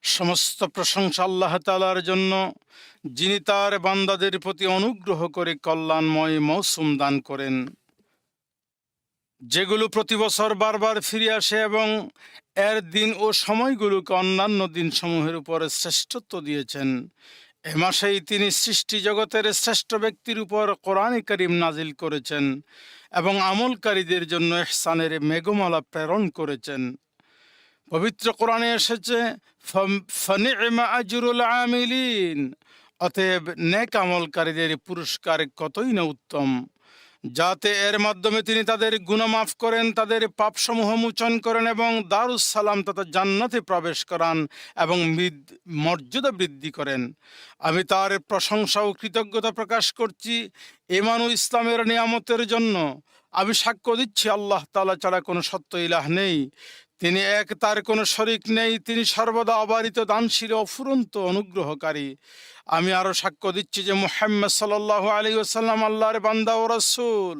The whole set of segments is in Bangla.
সমস্ত প্রশংসা আল্লাহ তাআলার জন্য, যিনি তার বান্দাদের প্রতি অনুগ্রহ করে কল্যাণময় মৌসুম দান করেন, যেগুলো প্রতি বছর বারবার ফিরে আসে এবং এর দিন ও সময়গুলোকে অন্যান্য দিনসমূহের উপর শ্রেষ্ঠত্ব দিয়েছেন। এ মাসেই তিনি সৃষ্টি জগতের শ্রেষ্ঠ ব্যক্তির উপর কোরআনে কারীম নাজিল করেছেন এবং আমলকারীদের জন্য ইহসানের মেঘমালা প্রেরণ করেছেন। পবিত্র কোরআনে এসেছে ফানি'মা আজরুল আমিলিন, অতএব নেক আমলকারীদের পুরস্কার কতই না উত্তম, যাতে এর মাধ্যমে তিনি তাদের গুনাহ মাফ করেন, তাদের পাপসমূহ মোচন করেন এবং দারুস সালাম তথা জান্নাতে প্রবেশ করান এবং মর্যাদা বৃদ্ধি করেন। আমি তার প্রশংসা ও কৃতজ্ঞতা প্রকাশ করছি ঈমান ও ইসলামের নিয়ামতের জন্য। আমি সাক্ষ্য দিচ্ছি আল্লাহ তাআলা ছাড়া কোনো সত্য ইলাহ নেই, তিনি এক, তার কোনো শরিক নেই, তিনি সর্বদা অবারিত, দানশীল, অফুরন্ত অনুগ্রহকারী। আমি আরও সাক্ষ্য দিচ্ছি যে মুহাম্মদ সাল্লাল্লাহু আলাইহি ওয়াসাল্লাম আল্লাহর বান্দা ও রাসূল,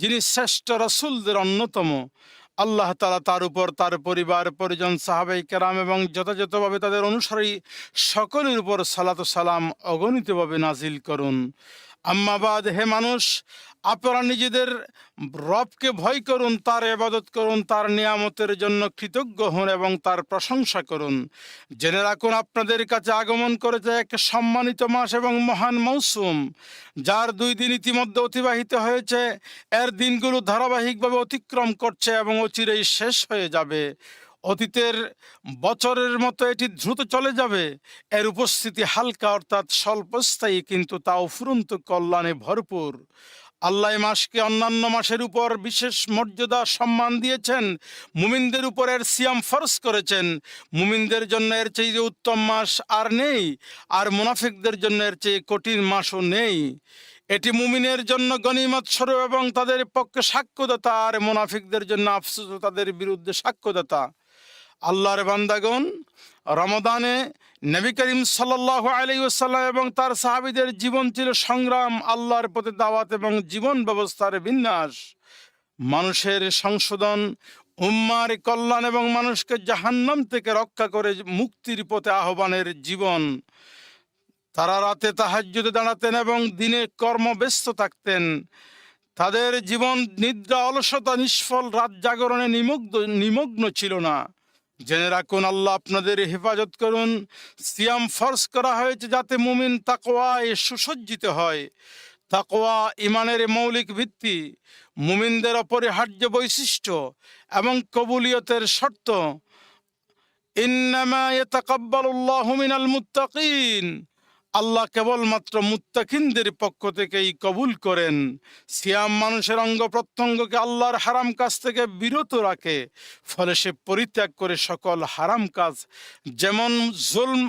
যিনি শ্রেষ্ঠ রাসূলদের অন্যতম। আল্লাহ তাআলা তার উপর, তার পরিবার পরিজন, সাহাবায়ে কেরাম এবং যথাযথভাবে তাদের অনুসারী সকলের উপর সালাত ও সালাম অগণিতভাবে নাজিল করুন। আম্মা বাদ, হে মানুষ, আপনারা নিজেদের রবকে ভয় করুন, তার ইবাদত করুন, তার নিয়ামতের জন্য কৃতজ্ঞ হন এবং তার প্রশংসা করুন। জেনে রাখুন, আপনাদের কাছে আগমন করেছে এক সম্মানিত মাস এবং মহান মৌসুম, যার 2 দিন ইতিমধ্যে অতিবাহিত হয়েছে। এর দিনগুলো ধারাবাহিকভাবে অতিক্রম করছে এবং অচিরেই শেষ হয়ে যাবে। অতীতের বছরের মতো এটি দ্রুত চলে যাবে। এর উপস্থিতি হালকা অর্থাৎ স্বল্পস্থায়ী, কিন্তু তা অফুরন্ত কল্যাণে ভরপুর। আল্লাহ এই মাসকে অন্যান্য মাসের উপর বিশেষ মর্যাদা সম্মান দিয়েছেন। মুমিনদের উপর এর সিয়াম ফরজ করেছেন। মুমিনদের জন্য এর চেয়ে উত্তম মাস আর নেই, আর মুনাফিকদের জন্য এর চেয়ে কঠিন মাসও নেই। এটি মুমিনের জন্য গনিমত স্বরূপ এবং তাদের পক্ষে সাক্ষ্যদাতা, আর মুনাফিকদের জন্য আফসোস ও তাদের বিরুদ্ধে সাক্ষ্যদাতা। আল্লাহর বান্দাগণ, রমাদানে নবী করিম সাল্লাল্লাহু আলাইহি ওয়াসাল্লাম এবং তার সাহাবীদের জীবন ছিল সংগ্রাম, আল্লাহর প্রতি দাওয়াত এবং জীবন ব্যবস্থার বিন্যাস, মানুষের সংশোধন, উম্মার কল্যাণ এবং মানুষকে জাহান্নাম থেকে রক্ষা করে মুক্তির পথে আহ্বানের জীবন। তারা রাতে তাহাজ্জুদে দাঁড়াতেন এবং দিনে কর্মব্যস্ত থাকতেন। তাদের জীবন নিদ্রা, অলসতা, নিষ্ফল রাত জাগরণে নিমগ্ন ছিল না। জেনে রাখুন, আল্লাহ আপনাদের হেফাজত করুন। সিয়াম ফরজ করা হয়েছে যাতে মুমিন তাকওয়ায় সুসজ্জিত হয়। তাকওয়া ঈমানের মৌলিক ভিত্তি, মুমিনদের অপরিহার্য বৈশিষ্ট্য এবং কবুলিয়তের শর্ত। ইন্নামা ইয়াতাকাব্বালুল্লাহু মিনাল মুত্তাকিন, আল্লাহ কেবলমাত্র মুত্তাকিনদের পক্ষ থেকেই কবুল করেন। সিয়াম মানুষের অঙ্গ প্রত্যঙ্গকে আল্লাহর হারাম কাজ থেকে বিরত রাখে, ফলে সে পরিত্যাগ করে সকল হারাম কাজ, যেমন জুলম,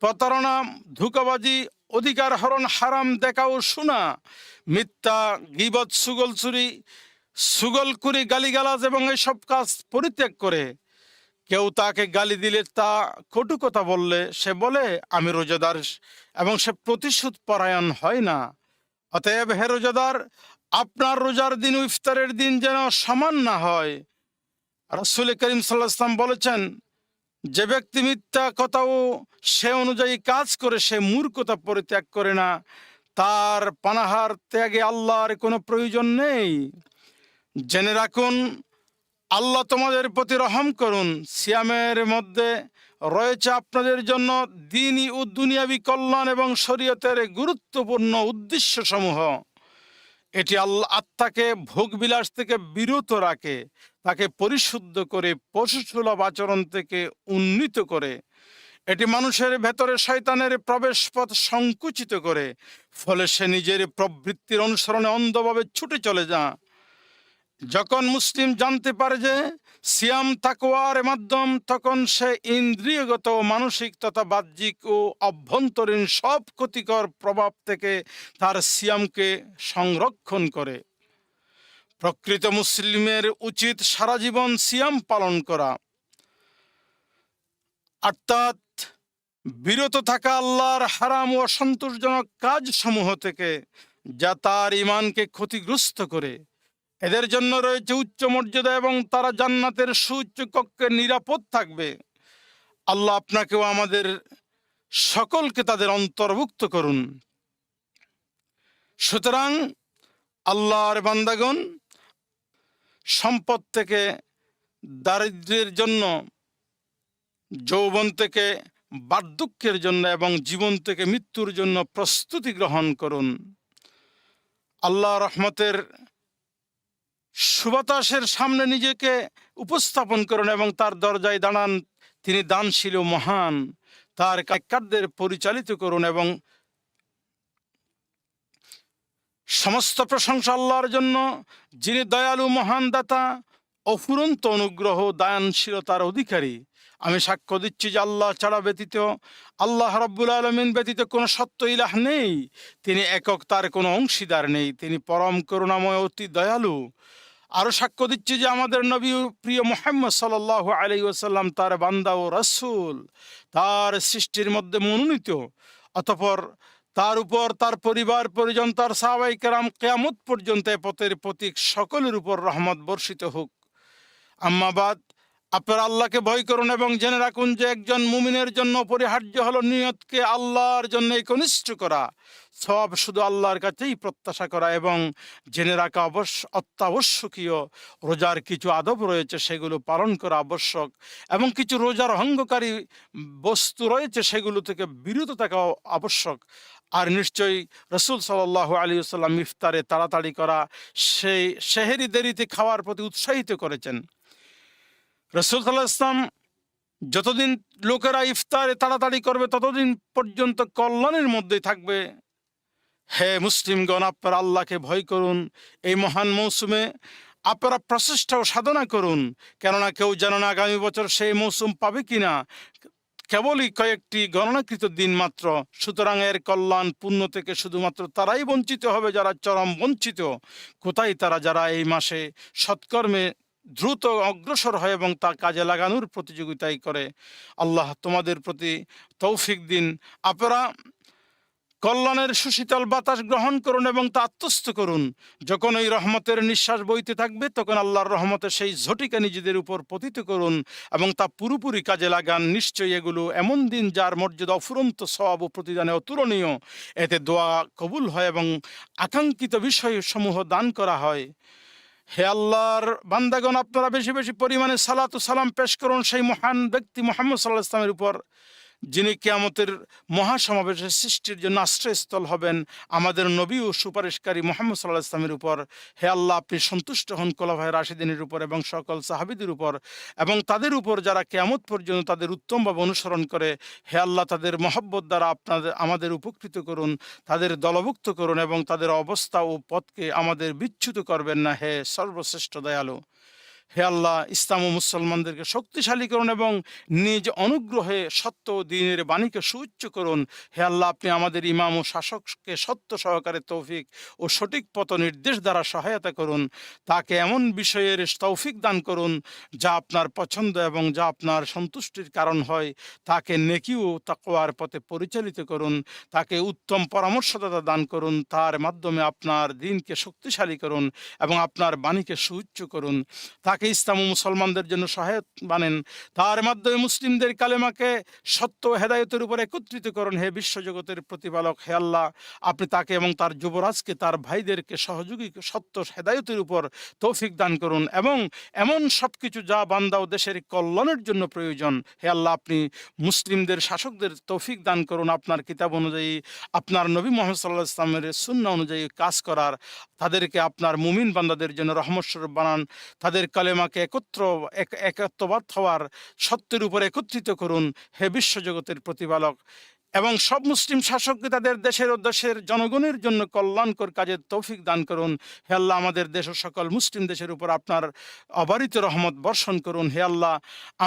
প্রতারণা, ধোঁকাবাজি, অধিকার হরণ, হারাম দেখা ও শোনা, মিথ্যা, গীবত, সুগলখুরি, গালিগালাজ এবং এসব কাজ পরিত্যাগ করে। কেউ তাকে গালি দিলে, তা কটু কথা বললে, সে বলে আমি রোজাদার এবং সে প্রতিশোধ পরায়ণ হয় না। অতএব হে রোজাদার, আপনার রোজার দিন ও ইফতারের দিন যেন সমান না হয়। রাসূল করিম সাল্লাল্লাহু আলাইহি ওয়াসাল্লাম বলেছেন, যে ব্যক্তি মিথ্যা কথা ও সে অনুযায়ী কাজ করে, সে মূর্খতা পরিত্যাগ করে না, তার পানাহার ত্যাগে আল্লাহর কোনো প্রয়োজন নেই। জেনে রাখুন, আল্লাহ তোমাদের প্রতি রহম করুন। সিয়ামের মধ্যে রয়েছে আপনাদের জন্য দ্বীনি ও দুনিয়াবী কল্যাণ এবং শরীয়তের গুরুত্বপূর্ণ উদ্দেশ্যসমূহ। এটি আত্মাকে ভোগবিলাস থেকে বিরত রাখে, তাকে পরিশুদ্ধ করে, পশুসুলভ আচরণ থেকে উন্নীত করে। এটি মানুষের ভেতরে শয়তানের প্রবেশ পথ সংকুচিত করে, ফলে সে নিজের প্রবৃত্তির অনুসরণে অন্ধভাবে ছুটে চলে যায়। যখন মুসলিম জানতে পারে যে সিয়াম তাকওয়ার মাধ্যম, তখন সে ইন্দ্রিয়গত, মানসিক তথা বাহ্যিক ও অভ্যন্তরীণ সব ক্ষতিকর প্রভাব থেকে তার সিয়ামকে সংরক্ষণ করে। প্রকৃত মুসলিমের উচিত সারা জীবন সিয়াম পালন করা, অর্থাৎ বিরত থাকা আল্লাহর হারাম ও অসন্তোষজনক কাজসমূহ থেকে, যা তার ঈমানকে ক্ষতিগ্রস্ত করে। এদের জন্য রয়েছে উচ্চ মর্যাদা এবং তারা জান্নাতের সুউচ্চ কক্ষে নিরাপদ থাকবে। আল্লাহ আপনাকেও আমাদের সকলকে তাদের অন্তর্ভুক্ত করুন। সুতরাং আল্লাহর বান্দাগণ, সম্পদ থেকে দারিদ্র্যের জন্য, যৌবন থেকে বার্ধক্যের জন্য এবং জীবন থেকে মৃত্যুর জন্য প্রস্তুতি গ্রহণ করুন। আল্লাহ রহমতের সুবাতাসের সামনে নিজেকে উপস্থাপন করুন এবং তার দরজায় দাঁড়ান। তিনি দানশীল ও মহান, তার কার্যদের পরিচালিত করুন এবং সমস্ত প্রশংসা আল্লাহর জন্য, যিনি দয়ালু, মহান দাতা, অফুরন্ত অনুগ্রহ, দানশীলতার অধিকারী। আমি সাক্ষ্য দিচ্ছি যে আল্লাহ ছাড়া ব্যতীত, আল্লাহ রাব্বুল আলামিন ব্যতীত কোনো সত্য ইলাহ নেই। তিনি একক, তার কোনো অংশীদার নেই। তিনি পরম করুণাময়, অতি দয়ালু। আরও সাক্ষ্য দিচ্ছি যে আমাদের নবী প্রিয় মুহাম্মদ সাল্লাল্লাহু আলাইহি ওয়াসাল্লাম তার বান্দা ও রাসূল, তার সৃষ্টির মধ্যে মনোনীত। অতঃপর তার উপর, তার পরিবার পরিজন, তার সাহাবায়ে কেরাম, কিয়ামত পর্যন্ত এ পথের প্রতীক সকলের উপর রহমত বর্ষিত হোক। আম্মাবাদ, আপনারা আল্লাহকে ভয় করুন এবং জেনে রাখুন যে একজন মুমিনের জন্য অপরিহার্য হলো নিয়তকে আল্লাহর জন্য একনিষ্ঠ করা, সব শুধু আল্লাহর কাছেই প্রত্যাশা করা, এবং জেনে রাখা অত্যাবশ্যকীয় রোজার কিছু আদব রয়েছে, সেগুলো পালন করা আবশ্যক, এবং কিছু রোজার ভঙ্গকারী বস্তু রয়েছে, সেগুলো থেকে বিরত থাকা আবশ্যক। আর নিশ্চয়ই রসুল সাল্লাল্লাহু আলাইহি ওয়াসাল্লাম ইফতারে তাড়াতাড়ি করা, সেই সেহেরি দেরিতে খাওয়ার প্রতি উৎসাহিত করেছেন। রসুল সাল্লাল্লাহু আলাইহি ওয়াসাল্লাম যতদিন লোকেরা ইফতারে তাড়াতাড়ি করবে ততদিন পর্যন্ত কল্যাণের মধ্যেই থাকবে। হে মুসলিমগণ, আপনারা আল্লাহকে ভয় করুন। এই মহান মৌসুমে আপনারা প্রচেষ্টা ও সাধনা করুন, কেননা কেউ জানে না আগামী বছর সেই মৌসুম পাবে কিনা। কেবলই কয়েকটি গণনাকৃত দিন মাত্র। সুতরাং এর কল্যাণ পুণ্য থেকে শুধুমাত্র তারাই বঞ্চিত হবে যারা চরম বঞ্চিত। কোথায় তারা যারা এই মাসে সৎকর্মে দ্রুত অগ্রসর হয় এবং তা কাজে লাগানোর প্রতিযোগিতাই করে। আল্লাহ তোমাদের প্রতি তৌফিক দিন। আপনারা কল্যাণের সুশীতল বাতাস গ্রহণ করুন এবং তা আত্মস্থ করুন। যখন ওই রহমতের নিঃশ্বাস বইতে থাকবে তখন আল্লাহর রহমতের সেই ঝটিকা নিজেদের উপর পতিত করুন এবং তা পুরোপুরি কাজে লাগান। নিশ্চয়ই এগুলো এমন দিন যার মর্যাদা অফুরন্ত, সওয়াব ও প্রতিদানে অতুলনীয়। এতে দোয়া কবুল হয় এবং আকাঙ্ক্ষিত বিষয়সমূহ দান করা হয়। হে আল্লাহর বান্দাগণ, আপনারা বেশি বেশি পরিমাণে সালাত ও সালাম পেশ করুন সেই মহান ব্যক্তি মুহাম্মদ সাল্লাল্লাহু আলাইহি ওয়াসাল্লামের উপর, যিনি কিয়ামতের মহাসমাবেশের সৃষ্টির জন্য আশ্রয়স্থল হবেন, আমাদের নবী ও সুপারিশকারী মুহাম্মদ সাল্লাল্লাহু আলাইহি ওয়াসাল্লামের উপর। হে আল্লাহ, আপনি সন্তুষ্ট হন খোলাফায়ে রাশিদিনের উপর এবং সকল সাহাবীদের উপর এবং তাদের উপর যারা কিয়ামত পর্যন্ত তাদের উত্তমভাবে অনুসরণ করে। হে আল্লাহ, তাদের মহব্বত দ্বারা আমাদের উপকৃত করুন, তাদের দলভুক্ত করুন এবং তাদের অবস্থা ও পথকে আমাদের বিচ্যুত করবেন না। হে সর্বশ্রেষ্ঠ দয়ালু। হে আল্লাহ, ইসলাম ও মুসলমানদেরকে শক্তিশালী করুন এবং নিজ অনুগ্রহে সত্য ও দ্বীনের বাণীকে সুউচ্চ করুন। হে আল্লাহ, আপনি আমাদের ইমাম ও শাসককে সত্য সহকারে তৌফিক ও সঠিক পথ নির্দেশ দ্বারা সহায়তা করুন। তাকে এমন বিষয়ের তৌফিক দান করুন যা আপনার পছন্দ এবং যা আপনার সন্তুষ্টির কারণ হয়। তাকে নেকি ও তাকওয়ার পথে পরিচালিত করুন। তাকে উত্তম পরামর্শদাতা দান করুন। তার মাধ্যমে আপনার দ্বীনকে শক্তিশালী করুন এবং আপনার বাণীকে সুউচ্চ করুন। তাকে ইসলাম ও মুসলমানদের জন্য সহায়ক বানেন। তার মাধ্যমে মুসলিমদের কালেমাকে সত্য ও হেদায়েতের উপর একত্রিত করুন। হে বিশ্বজগতের প্রতিপালক, হে আল্লাহ, আপনি তাকে এবং তার যুবরাজকে, তার ভাইদেরকে সহযোগী সত্য হেদায়েতের উপর তৌফিক দান করুন এবং এমন সব কিছু যা বান্দা ও দেশের কল্যাণের জন্য প্রয়োজন। হে আল্লাহ, আপনি মুসলিমদের শাসকদের তৌফিক দান করুন আপনার কিতাব অনুযায়ী, আপনার নবী মুহাম্মদ সাল্লাল্লাহু আলাইহি ওয়াসাল্লামের সুন্নাহ অনুযায়ী কাজ করার। তাদেরকে আপনার মুমিন বান্দাদের জন্য রহমতস্বরূপ বানান। তাদের কালেমাকে একত্ববাদ হওয়ার সত্যের উপর একত্রিত করুন। হে বিশ্বজগতের প্রতিপালক, এবং সব মুসলিম শাসককে তাদের দেশের ও দেশের জনগণের জন্য কল্যাণকর কাজের তৌফিক দান করুন। হে আল্লাহ, আমাদের দেশ ও সকল মুসলিম দেশের উপর আপনার অবারিত রহমত বর্ষণ করুন। হে আল্লাহ,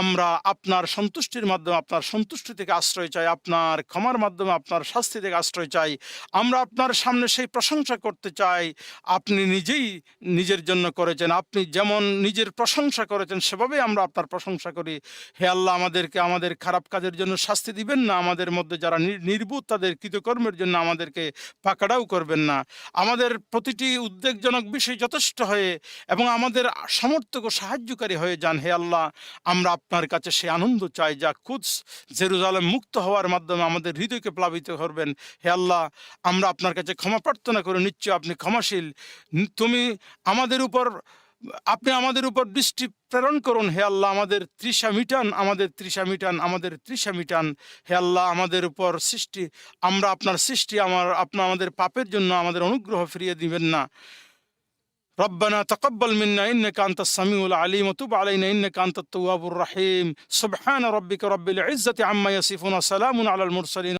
আমরা আপনার সন্তুষ্টির মাধ্যমে আপনার সন্তুষ্টি থেকে আশ্রয় চাই, আপনার ক্ষমার মাধ্যমে আপনার শাস্তি থেকে আশ্রয় চাই। আমরা আপনার সামনে সেই প্রশংসা করতে চাই আপনি নিজেই নিজের জন্য করেছেন। আপনি যেমন নিজের প্রশংসা করেছেন সেভাবেই আমরা আপনার প্রশংসা করি। হে আল্লাহ, আমাদেরকে আমাদের খারাপ কাজের জন্য শাস্তি দিবেন না। আমাদের মধ্যে যারা তারা নির্বোধ তাদের কৃতকর্মের জন্য আমাদেরকে পাকড়াও করবেন না। আমাদের প্রতিটি উদ্বেগজনক বিষয় যথেষ্ট হয়ে এবং আমাদের সমর্থক ও সাহায্যকারী হয়ে যান। হে আল্লাহ, আমরা আপনার কাছে সে আনন্দ চাই যা কুদস জেরুজালেম মুক্ত হওয়ার মাধ্যমে আমাদের হৃদয়কে প্লাবিত করবেন। হে আল্লাহ, আমরা আপনার কাছে ক্ষমা প্রার্থনা করে, নিশ্চয় আপনি ক্ষমাশীল। তুমি আমাদের উপর আপনি আমাদের উপর দৃষ্টি প্রেরণ করুন। হে আল্লাহ, আমাদের তৃষা মিটান, আমাদের তৃষা মিটান, আমাদের তৃষা মিটান। হে আল্লাহ, আমাদের উপর সৃষ্টি, আমরা আপনার সৃষ্টি, আমাদের পাপের জন্য আমাদের অনুগ্রহ ফিরিয়ে দিবেন না। ربنا تقبل منا إنك أنت السميع العليم وتب علينا إنك أنت التواب الرحيم. سبحان ربك رب العزة عما يصفون، سلام على المرسلين.